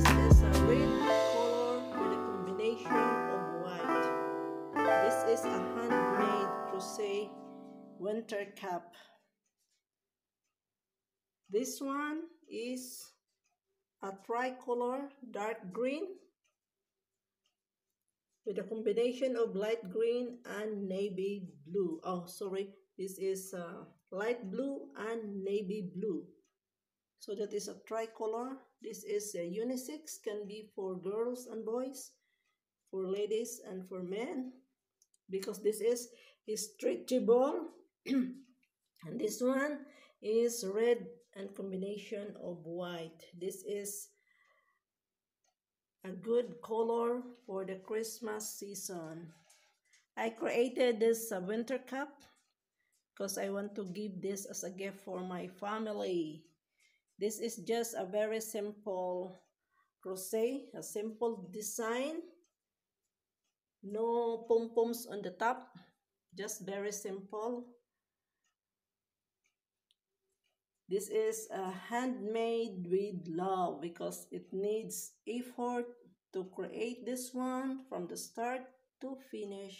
is a red color with a combination of white. This is a handmade crochet winter cap. This one is a tricolor dark green with a combination of light green and navy blue. Oh, sorry, this is light blue and navy blue. So that is a tricolor. This is a unisex, can be for girls and boys, for ladies and for men, because this is stretchable. And this one is red and combination of white. This is a good color for the Christmas season. I created this winter cap because I want to give this as a gift for my family. This is just a very simple crochet, a simple design. No pom-poms on the top, just very simple. This is a handmade with love because it needs effort to create this one from the start to finish.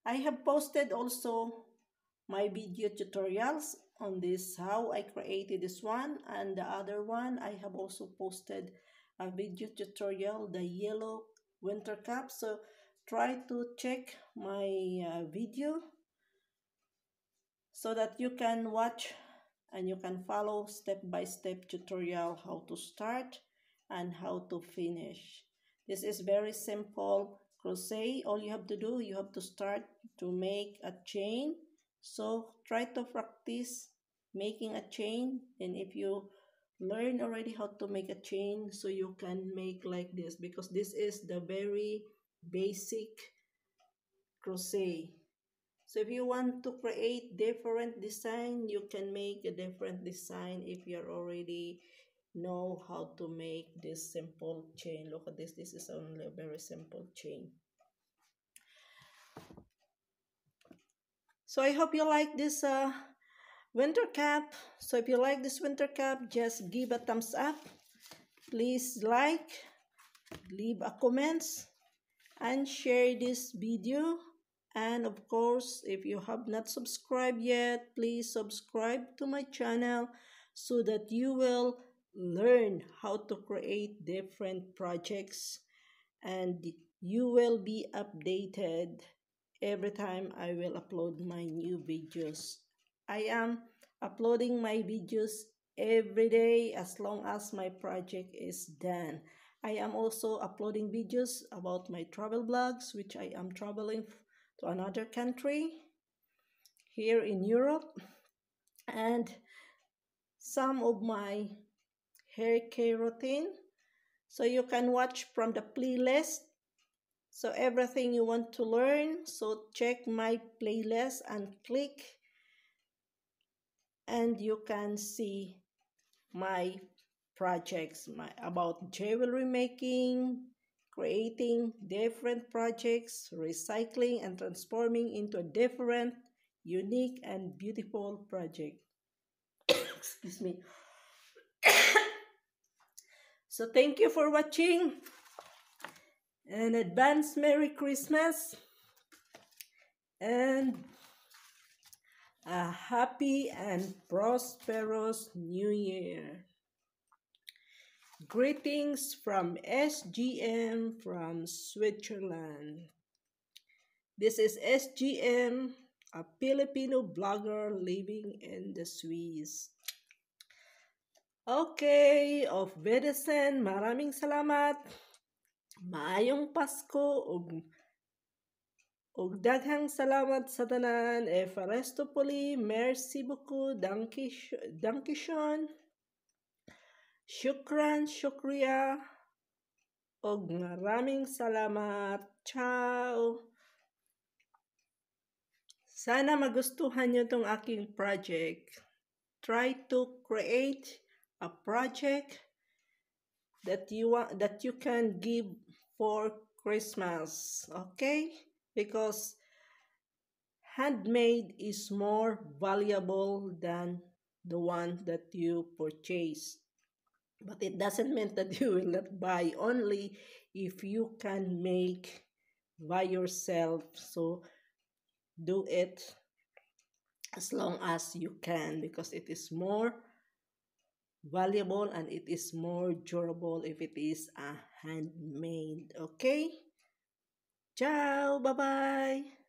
I have posted also my video tutorials on this, how I created this one, and the other one I have also posted a video tutorial, the yellow winter cap. So try to check my video so that you can watch and you can follow step-by-step tutorial how to start and how to finish. This is very simple crochet. All you have to do, you have to start to make a chain. So try to practice making a chain, and if you learn already how to make a chain, so you can make like this, because this is the very basic crochet. So if you want to create different design, you can make a different design if you already know how to make this simple chain. Look at this. This is only a very simple chain. So I hope you like this winter cap. So if you like this winter cap, just give a thumbs up. Please like, leave a comments, and share this video. And of course, if you have not subscribed yet, please subscribe to my channel so that you will learn how to create different projects, and you will be updated every time I will upload my new videos. I am uploading my videos every day as long as my project is done. I am also uploading videos about my travel vlogs, which I am traveling to another country here in Europe, and some of my hair care routine. So you can watch from the playlist. So everything you want to learn, so check my playlist and click, and you can see my projects about jewelry making, creating different projects, recycling and transforming into a different, unique and beautiful project. Excuse me. So thank you for watching, and advance Merry Christmas and a happy and prosperous New Year. Greetings from SGM from Switzerland. This is SGM, a Filipino blogger living in the Swiss. Okay, auf Wiedersehen, maraming salamat. Maayong Pasko ug daghang salamat sa tanan. Efarestopoli, merci beaucoup, dankishon. Shukran, shukriya, ug maraming salamat. Ciao! Sana magustuhan nyo tong aking project. Try to create a project that you can give for Christmas, okay? Because handmade is more valuable than the one that you purchase. But it doesn't mean that you will not buy, only if you can make by yourself. So do it as long as you can, because it is more valuable and it is more durable if it is a handmade. Okay, ciao, bye bye.